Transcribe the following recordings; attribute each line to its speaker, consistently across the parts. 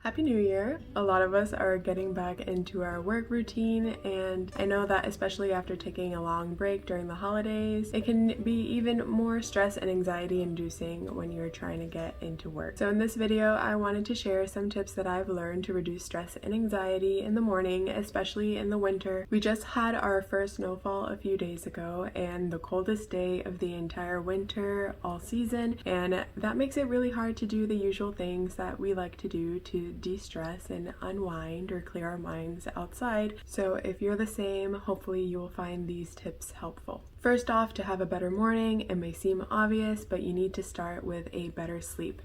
Speaker 1: Happy New Year! A lot of us are getting back into our work routine, and I know that especially after taking a long break during the holidays, it can be even more stress and anxiety inducing when you're trying to get into work. So in this video, I wanted to share some tips that I've learned to reduce stress and anxiety in the morning, especially in the winter. We just had our first snowfall a few days ago, and the coldest day of the entire winter all season, and that makes it really hard to do the usual things that we like to do to de-stress and unwind or clear our minds outside. So if you're the same, hopefully you will find these tips helpful. First off, to have a better morning, it may seem obvious, but you need to start with a better sleep.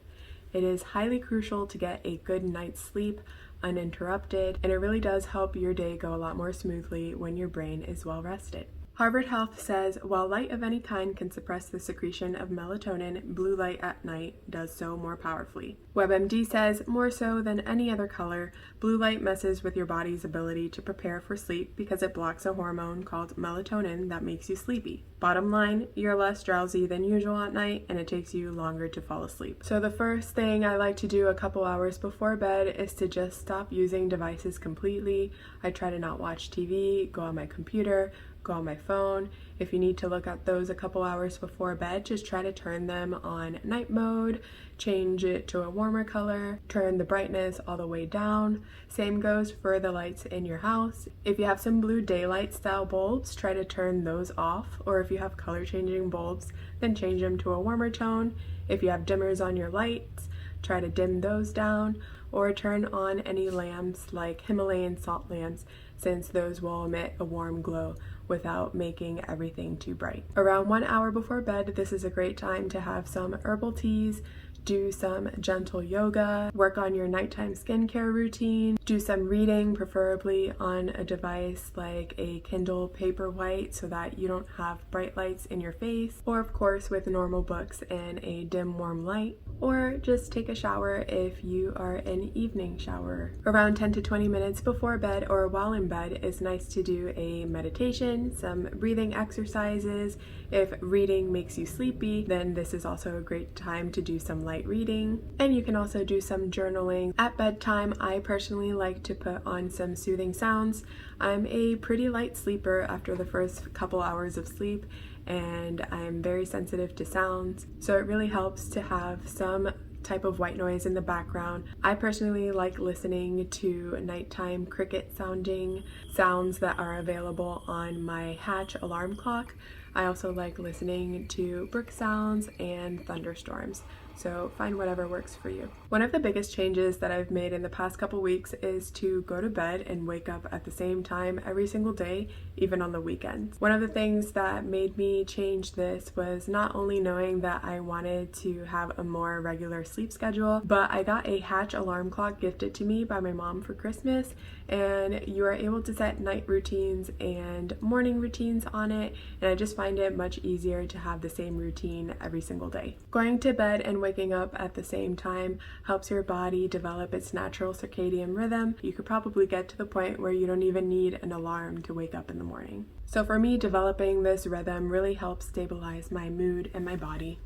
Speaker 1: It is highly crucial to get a good night's sleep uninterrupted, and it really does help your day go a lot more smoothly when your brain is well rested. Harvard Health says, while light of any kind can suppress the secretion of melatonin, blue light at night does so more powerfully. WebMD says, more so than any other color, blue light messes with your body's ability to prepare for sleep because it blocks a hormone called melatonin that makes you sleepy. Bottom line, you're less drowsy than usual at night, and it takes you longer to fall asleep. So the first thing I like to do a couple hours before bed is to just stop using devices completely. I try to not watch TV, go on my computer, go on my phone. If you need to look at those a couple hours before bed, just try to turn them on night mode, change it to a warmer color, turn the brightness all the way down. Same goes for the lights in your house. If you have some blue daylight style bulbs, try to turn those off, or if you have color changing bulbs, then change them to a warmer tone. If you have dimmers on your lights, try to dim those down, or turn on any lamps like Himalayan salt lamps, since those will emit a warm glow without making everything too bright. Around 1 hour before bed, this is a great time to have some herbal teas, do some gentle yoga, work on your nighttime skincare routine, do some reading, preferably on a device like a Kindle Paperwhite so that you don't have bright lights in your face, or of course with normal books and a dim warm light, or just take a shower if you are an evening showerer. Around 10 to 20 minutes before bed or while in bed, it's nice to do a meditation, some breathing exercises. If reading makes you sleepy, then this is also a great time to do some light reading, and you can also do some journaling. At bedtime, I personally like to put on some soothing sounds. I'm a pretty light sleeper after the first couple hours of sleep, and I'm very sensitive to sounds, so it really helps to have some type of white noise in the background. I personally like listening to nighttime cricket sounding sounds that are available on my Hatch alarm clock. I also like listening to brick sounds and thunderstorms, so find whatever works for you. One of the biggest changes that I've made in the past couple weeks is to go to bed and wake up at the same time every single day, even on the weekends. One of the things that made me change this was not only knowing that I wanted to have a more regular sleep schedule, but I got a Hatch alarm clock gifted to me by my mom for Christmas, and you are able to set night routines and morning routines on it, and I just find it much easier to have the same routine every single day. Going to bed and waking up at the same time helps your body develop its natural circadian rhythm. You could probably get to the point where you don't even need an alarm to wake up in the morning. So for me, developing this rhythm really helps stabilize my mood and my body.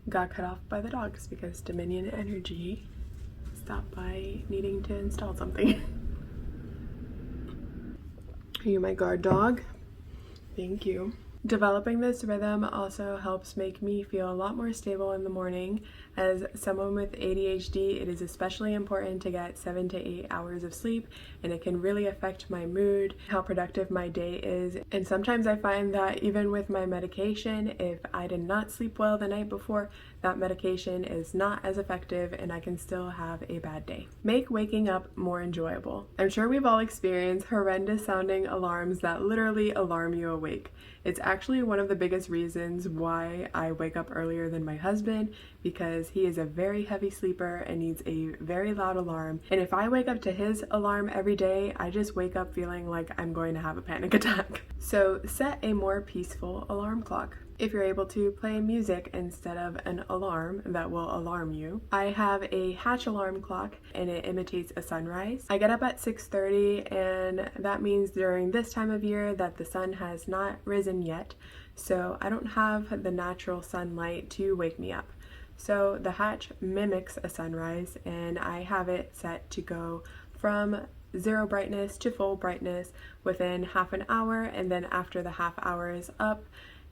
Speaker 1: Got cut off by the dogs because Dominion Energy stopped by needing to install something. Are you my guard dog? Thank you. Developing this rhythm also helps make me feel a lot more stable in the morning. As someone with ADHD, it is especially important to get 7 to 8 hours of sleep, and it can really affect my mood, how productive my day is. And sometimes I find that even with my medication, if I did not sleep well the night before, that medication is not as effective and I can still have a bad day. Make waking up more enjoyable. I'm sure we've all experienced horrendous sounding alarms that literally alarm you awake. It's actually one of the biggest reasons why I wake up earlier than my husband, because he is a very heavy sleeper and needs a very loud alarm. And if I wake up to his alarm every day, I just wake up feeling like I'm going to have a panic attack. So set a more peaceful alarm clock. If you're able to play music instead of an alarm that will alarm you. I have a Hatch alarm clock and it imitates a sunrise. I get up at 6:30, and that means during this time of year that the sun has not risen yet, so I don't have the natural sunlight to wake me up. So the hatch mimics a sunrise, and I have it set to go from zero brightness to full brightness within half an hour, and then after the half hour is up,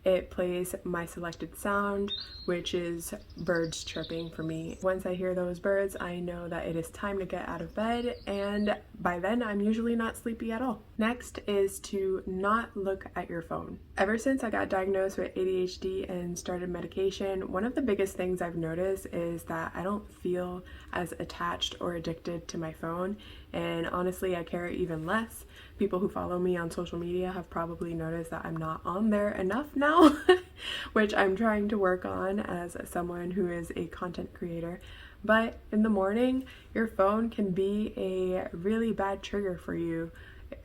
Speaker 1: it plays my selected sound, which is birds chirping for me. Once I hear those birds, I know that it is time to get out of bed, and by then I'm usually not sleepy at all. Next is to not look at your phone. Ever since I got diagnosed with ADHD and started medication, one of the biggest things I've noticed is that I don't feel as attached or addicted to my phone, and honestly I care even less. People who follow me on social media have probably noticed that I'm not on there enough now, which I'm trying to work on as someone who is a content creator. But in the morning, your phone can be a really bad trigger for you,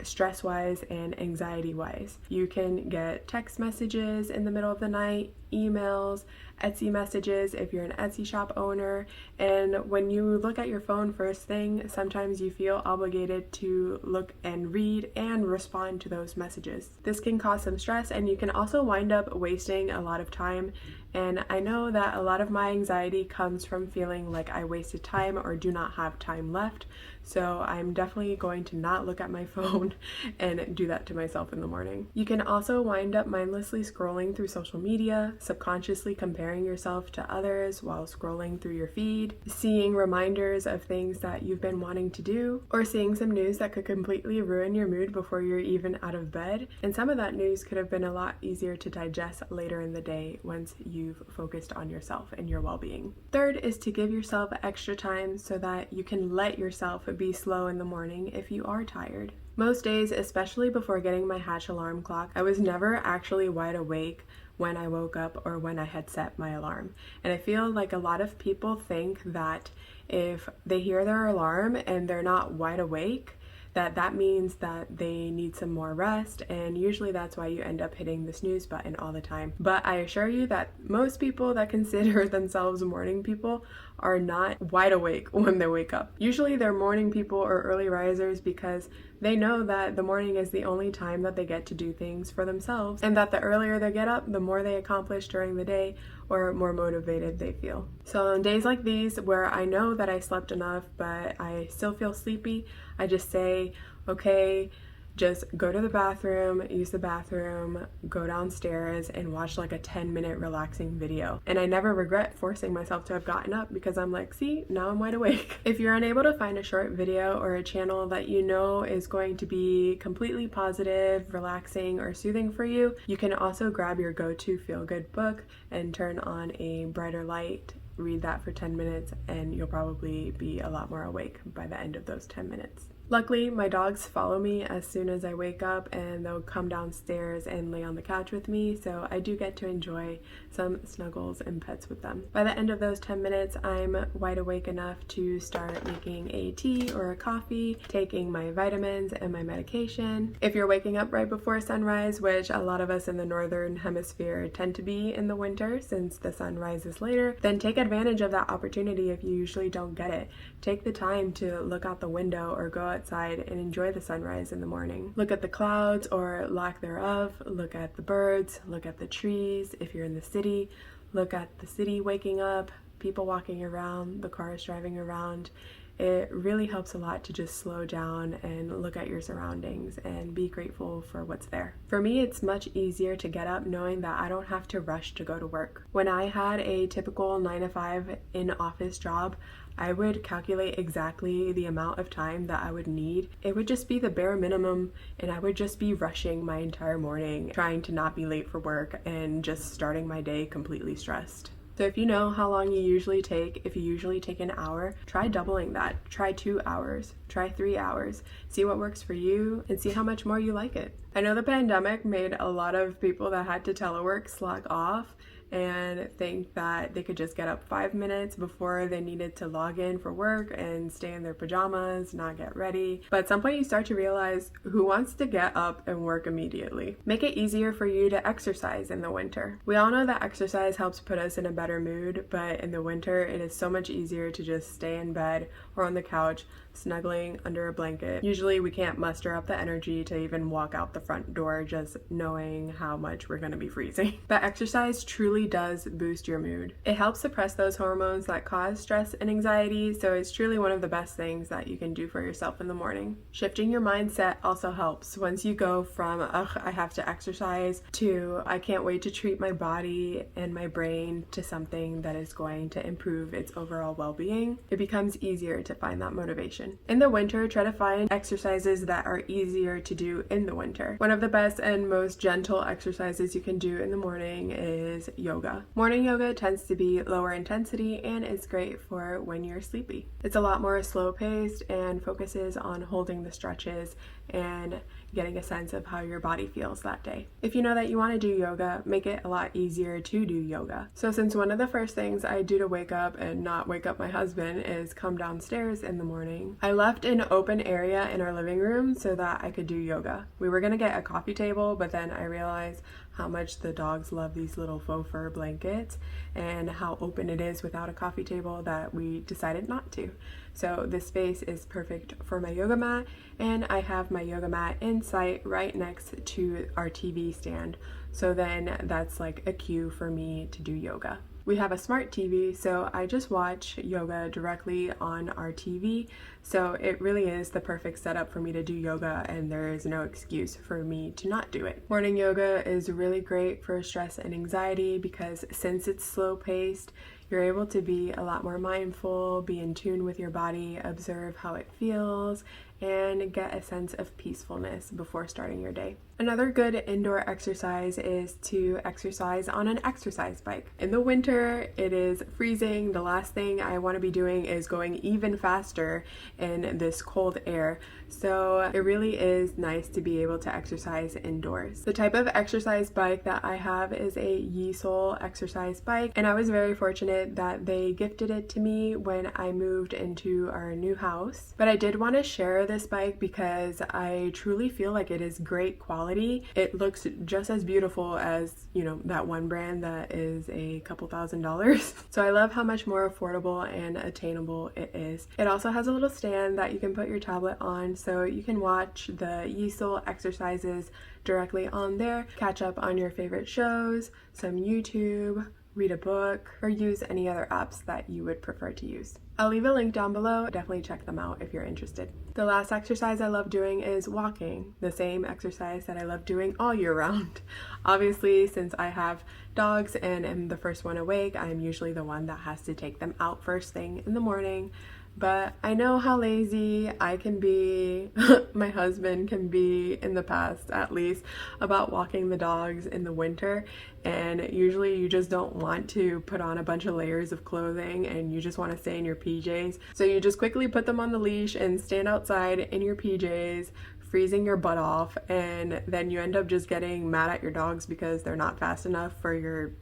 Speaker 1: stress-wise and anxiety-wise. You can get text messages in the middle of the night, emails, Etsy messages if you're an Etsy shop owner, and when you look at your phone first thing, sometimes you feel obligated to look and read and respond to those messages. This can cause some stress, and you can also wind up wasting a lot of time. And I know that a lot of my anxiety comes from feeling like I wasted time or do not have time left. So I'm definitely going to not look at my phone and do that to myself in the morning. You can also wind up mindlessly scrolling through social media, subconsciously comparing yourself to others while scrolling through your feed, seeing reminders of things that you've been wanting to do, or seeing some news that could completely ruin your mood before you're even out of bed. And some of that news could have been a lot easier to digest later in the day once you've focused on yourself and your well-being. Third is to give yourself extra time so that you can let yourself be slow in the morning if you are tired. Most days, especially before getting my Hatch alarm clock, I was never actually wide awake when I woke up or when I had set my alarm. And I feel like a lot of people think that if they hear their alarm and they're not wide awake, that means that they need some more rest, and usually that's why you end up hitting the snooze button all the time. But I assure you that most people that consider themselves morning people are not wide awake when they wake up. Usually they're morning people or early risers because they know that the morning is the only time that they get to do things for themselves, and that the earlier they get up, the more they accomplish during the day or more motivated they feel. So on days like these where I know that I slept enough but I still feel sleepy, I just say, okay, just go to the bathroom, use the bathroom, go downstairs and watch like a 10-minute relaxing video. And I never regret forcing myself to have gotten up because I'm like, see, now I'm wide awake. If you're unable to find a short video or a channel that you know is going to be completely positive, relaxing, or soothing for you, you can also grab your go-to feel-good book and turn on a brighter light, read that for 10 minutes, and you'll probably be a lot more awake by the end of those 10 minutes. Luckily, my dogs follow me as soon as I wake up, and they'll come downstairs and lay on the couch with me, so I do get to enjoy some snuggles and pets with them. By the end of those 10 minutes, I'm wide awake enough to start making a tea or a coffee, taking my vitamins and my medication. If you're waking up right before sunrise, which a lot of us in the northern hemisphere tend to be in the winter since the sun rises later, then take advantage of that opportunity if you usually don't get it. Take the time to look out the window or go outside and enjoy the sunrise in the morning. Look at the clouds or lack thereof, look at the birds, look at the trees. If you're in the city, look at the city waking up, people walking around, the cars driving around. It really helps a lot to just slow down and look at your surroundings and be grateful for what's there. For me, it's much easier to get up knowing that I don't have to rush to go to work. When I had a typical 9-to-5 in-office job, I would calculate exactly the amount of time that I would need. It would just be the bare minimum, and I would just be rushing my entire morning, trying to not be late for work and just starting my day completely stressed. So if you know how long you usually take, if you usually take an hour, try doubling that. Try 2 hours, try 3 hours. See what works for you and see how much more you like it. I know the pandemic made a lot of people that had to telework slack off and think that they could just get up 5 minutes before they needed to log in for work and stay in their pajamas, not get ready. But at some point you start to realize, who wants to get up and work immediately? Make it easier for you to exercise in the winter. We all know that exercise helps put us in a better mood, but in the winter it is so much easier to just stay in bed or on the couch snuggling under a blanket. Usually we can't muster up the energy to even walk out the front door just knowing how much we're going to be freezing. But exercise truly does boost your mood. It helps suppress those hormones that cause stress and anxiety, so it's truly one of the best things that you can do for yourself in the morning. Shifting your mindset also helps. Once you go from, ugh, I have to exercise, to I can't wait to treat my body and my brain to something that is going to improve its overall well-being, it becomes easier to find that motivation. In the winter, try to find exercises that are easier to do in the winter. One of the best and most gentle exercises you can do in the morning is yoga. Morning yoga tends to be lower intensity and it's great for when you're sleepy. It's a lot more slow-paced and focuses on holding the stretches and getting a sense of how your body feels that day. If you know that you want to do yoga, make it a lot easier to do yoga. So since one of the first things I do to wake up and not wake up my husband is come downstairs in the morning, I left an open area in our living room so that I could do yoga. We were gonna get a coffee table, but then I realized how much the dogs love these little faux fur blankets and how open it is without a coffee table that we decided not to. So this space is perfect for my yoga mat, and I have my yoga mat in sight right next to our TV stand. So then that's like a cue for me to do yoga. We have a smart TV, so I just watch yoga directly on our TV. So it really is the perfect setup for me to do yoga, and there is no excuse for me to not do it. Morning yoga is really great for stress and anxiety because since it's slow paced, you're able to be a lot more mindful, be in tune with your body, observe how it feels, and get a sense of peacefulness before starting your day. Another good indoor exercise is to exercise on an exercise bike. In the winter, it is freezing. The last thing I want to be doing is going even faster in this cold air. So it really is nice to be able to exercise indoors. The type of exercise bike that I have is a Yeesole exercise bike, and I was very fortunate that they gifted it to me when I moved into our new house. But I did want to share this bike because I truly feel like it is great quality. It looks just as beautiful as, that one brand that is a couple $1,000s. So I love how much more affordable and attainable it is. It also has a little stand that you can put your tablet on so you can watch the Yeesole exercises directly on there, catch up on your favorite shows, some YouTube, read a book, or use any other apps that you would prefer to use. I'll leave a link down below. Definitely check them out if you're interested. The last exercise I love doing is walking, the same exercise that I love doing all year round. Obviously, since I have dogs and am the first one awake, I'm usually the one that has to take them out first thing in the morning. But I know how lazy I can be, my husband can be in the past at least, about walking the dogs in the winter. And usually you just don't want to put on a bunch of layers of clothing and you just want to stay in your PJs. So you just quickly put them on the leash and stand outside in your PJs, freezing your butt off, and then you end up just getting mad at your dogs because they're not fast enough for your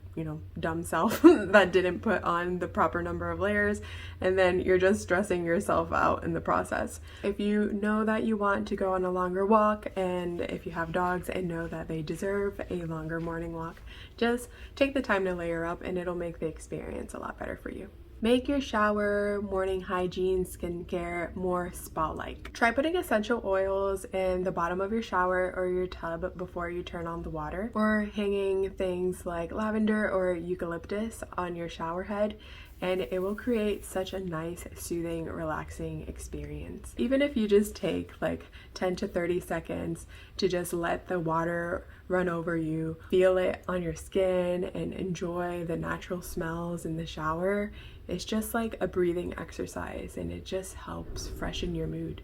Speaker 1: dumb self that didn't put on the proper number of layers, and then you're just stressing yourself out in the process. If you know that you want to go on a longer walk, and if you have dogs and know that they deserve a longer morning walk, just take the time to layer up and it'll make the experience a lot better for you. Make your shower, morning hygiene, skincare more spa-like. Try putting essential oils in the bottom of your shower or your tub before you turn on the water, or hanging things like lavender or eucalyptus on your shower head, and it will create such a nice, soothing, relaxing experience. Even if you just take like 10 to 30 seconds to just let the water run over you, feel it on your skin, and enjoy the natural smells in the shower, it's just like a breathing exercise, and it just helps freshen your mood.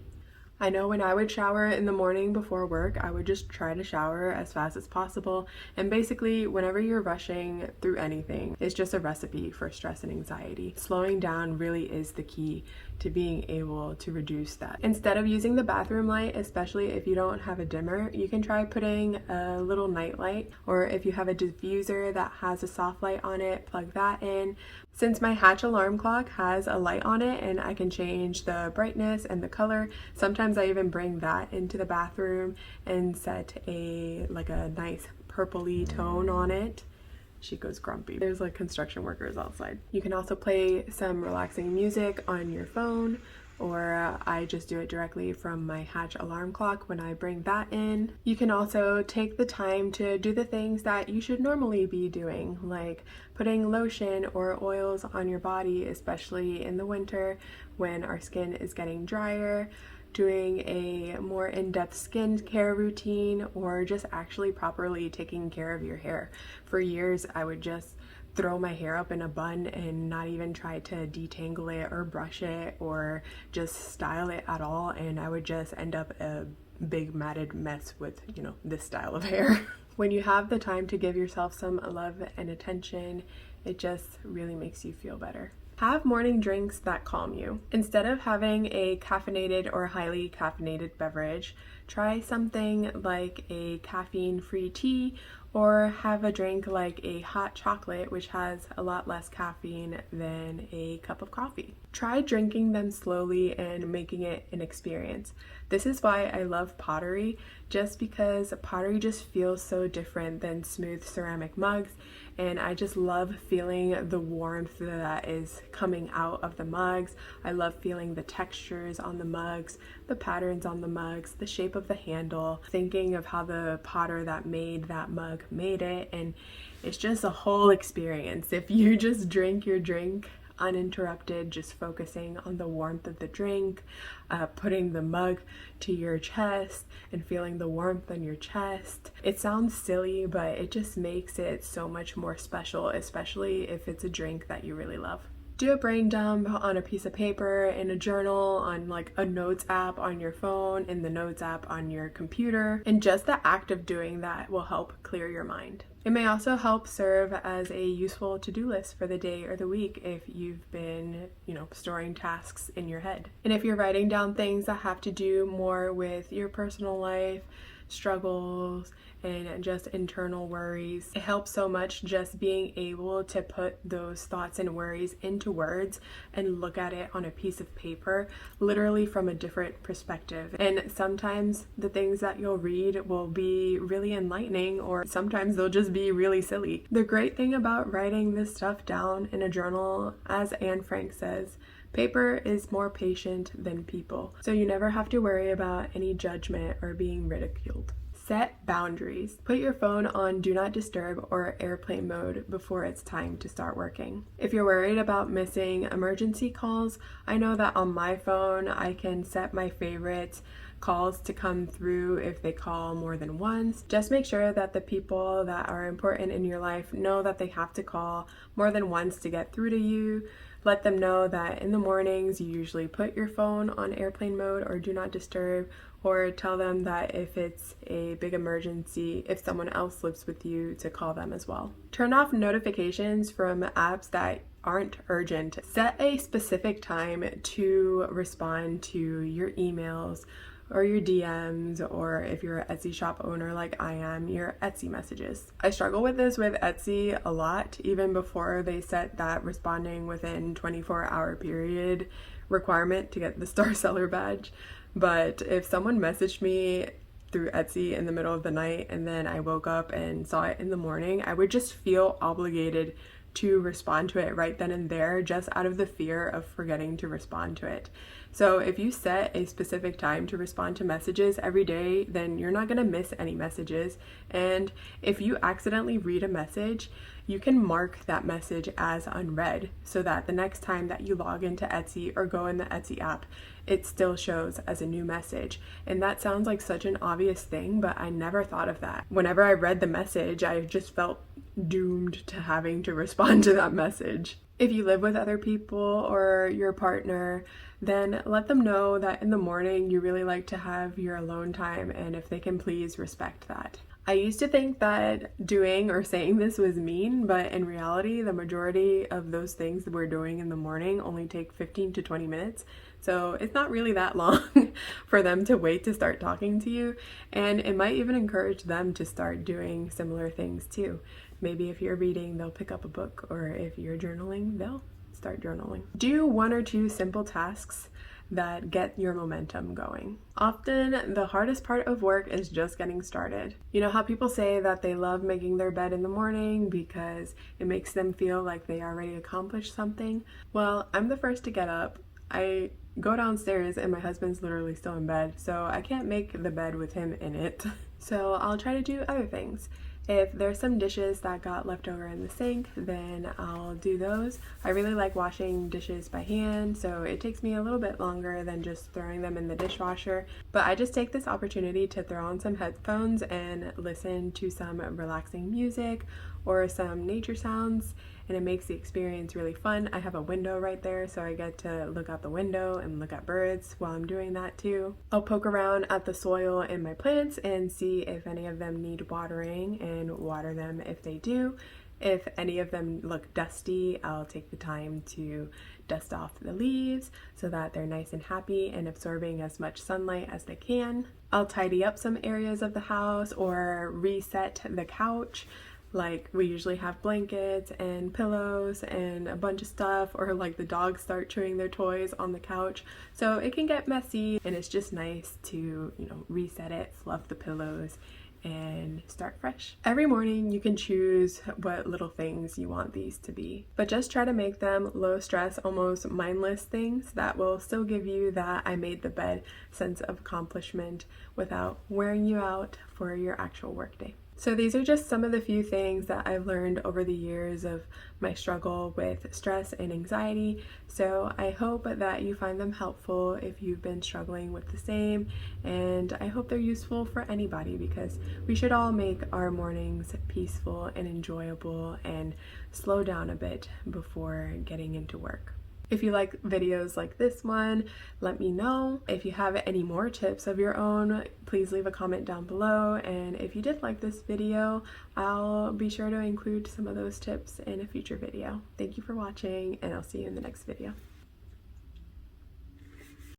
Speaker 1: I know when I would shower in the morning before work, I would just try to shower as fast as possible. And basically, whenever you're rushing through anything, it's just a recipe for stress and anxiety. Slowing down really is the key to being able to reduce that. Instead of using the bathroom light, especially if you don't have a dimmer, you can try putting a little night light, or if you have a diffuser that has a soft light on it, plug that in. Since my Hatch alarm clock has a light on it and I can change the brightness and the color, sometimes I even bring that into the bathroom and set a nice purpley tone on it. She goes grumpy. There's like construction workers outside. You can also play some relaxing music on your phone, or I just do it directly from my Hatch alarm clock when I bring that in. You can also take the time to do the things that you should normally be doing, like putting lotion or oils on your body, especially in the winter when our skin is getting drier, doing a more in-depth skincare routine, or just actually properly taking care of your hair. For years, I would just throw my hair up in a bun and not even try to detangle it or brush it or just style it at all, and I would just end up a big matted mess with, this style of hair. When you have the time to give yourself some love and attention, it just really makes you feel better. Have morning drinks that calm you. Instead of having a caffeinated or highly caffeinated beverage, try something like a caffeine-free tea, or have a drink like a hot chocolate, which has a lot less caffeine than a cup of coffee. Try drinking them slowly and making it an experience. This is why I love pottery, just because pottery just feels so different than smooth ceramic mugs, and I just love feeling the warmth that is coming out of the mugs. I love feeling the textures on the mugs, the patterns on the mugs, the shape of the handle, thinking of how the potter that made that mug made it, and it's just a whole experience. If you just drink your drink uninterrupted, just focusing on the warmth of the drink, putting the mug to your chest and feeling the warmth on your chest. It sounds silly, but it just makes it so much more special, especially if it's a drink that you really love. Do a brain dump on a piece of paper, in a journal, on like a notes app on your phone, in the notes app on your computer, and just the act of doing that will help clear your mind. It may also help serve as a useful to-do list for the day or the week if you've been, storing tasks in your head. And if you're writing down things that have to do more with your personal life, struggles, and just internal worries, it helps so much just being able to put those thoughts and worries into words and look at it on a piece of paper, literally from a different perspective. And sometimes the things that you'll read will be really enlightening, or sometimes they'll just be really silly. The great thing about writing this stuff down in a journal, as Anne Frank says, paper is more patient than people, so you never have to worry about any judgment or being ridiculed. Set boundaries. Put your phone on Do Not Disturb or airplane mode before it's time to start working. If you're worried about missing emergency calls, I know that on my phone I can set my favorite calls to come through if they call more than once. Just make sure that the people that are important in your life know that they have to call more than once to get through to you. Let them know that in the mornings you usually put your phone on airplane mode or Do Not Disturb, or tell them that if it's a big emergency, if someone else lives with you, to call them as well. Turn off notifications from apps that aren't urgent. Set a specific time to respond to your emails or your DMs, or if you're an Etsy shop owner like I am, your Etsy messages. I struggle with this with Etsy a lot, even before they set that responding within 24-hour period requirement to get the star seller badge. But if someone messaged me through Etsy in the middle of the night and then I woke up and saw it in the morning, I would just feel obligated to respond to it right then and there, just out of the fear of forgetting to respond to it. So if you set a specific time to respond to messages every day, then you're not going to miss any messages. And if you accidentally read a message, you can mark that message as unread so that the next time that you log into Etsy or go in the Etsy app, it still shows as a new message. And that sounds like such an obvious thing, but I never thought of that. Whenever I read the message, I just felt doomed to having to respond to that message. If you live with other people or your partner, then let them know that in the morning you really like to have your alone time, and if they can please respect that. I used to think that doing or saying this was mean, but in reality, the majority of those things that we're doing in the morning only take 15 to 20 minutes. So it's not really that long for them to wait to start talking to you. And it might even encourage them to start doing similar things too. Maybe if you're reading, they'll pick up a book, or if you're journaling, they'll start journaling. Do 1 or 2 simple tasks that get your momentum going. Often the hardest part of work is just getting started. You know how people say that they love making their bed in the morning because it makes them feel like they already accomplished something? Well, I'm the first to get up. I go downstairs and my husband's literally still in bed, so I can't make the bed with him in it. So I'll try to do other things. If there's some dishes that got left over in the sink, then I'll do those. I really like washing dishes by hand, so it takes me a little bit longer than just throwing them in the dishwasher. But I just take this opportunity to throw on some headphones and listen to some relaxing music or some nature sounds, and it makes the experience really fun. I have a window right there, so I get to look out the window and look at birds while I'm doing that too. I'll poke around at the soil in my plants and see if any of them need watering and water them if they do. If any of them look dusty, I'll take the time to dust off the leaves so that they're nice and happy and absorbing as much sunlight as they can. I'll tidy up some areas of the house or reset the couch. Like, we usually have blankets and pillows and a bunch of stuff, or like the dogs start chewing their toys on the couch. So it can get messy, and it's just nice to, reset it, fluff the pillows, and start fresh. Every morning you can choose what little things you want these to be, but just try to make them low stress, almost mindless things that will still give you that I made the bed sense of accomplishment without wearing you out for your actual workday. So these are just some of the few things that I've learned over the years of my struggle with stress and anxiety. So I hope that you find them helpful if you've been struggling with the same, and I hope they're useful for anybody, because we should all make our mornings peaceful and enjoyable and slow down a bit before getting into work. If you like videos like this one, let me know. If you have any more tips of your own, please leave a comment down below. And if you did like this video, I'll be sure to include some of those tips in a future video. Thank you for watching, and I'll see you in the next video.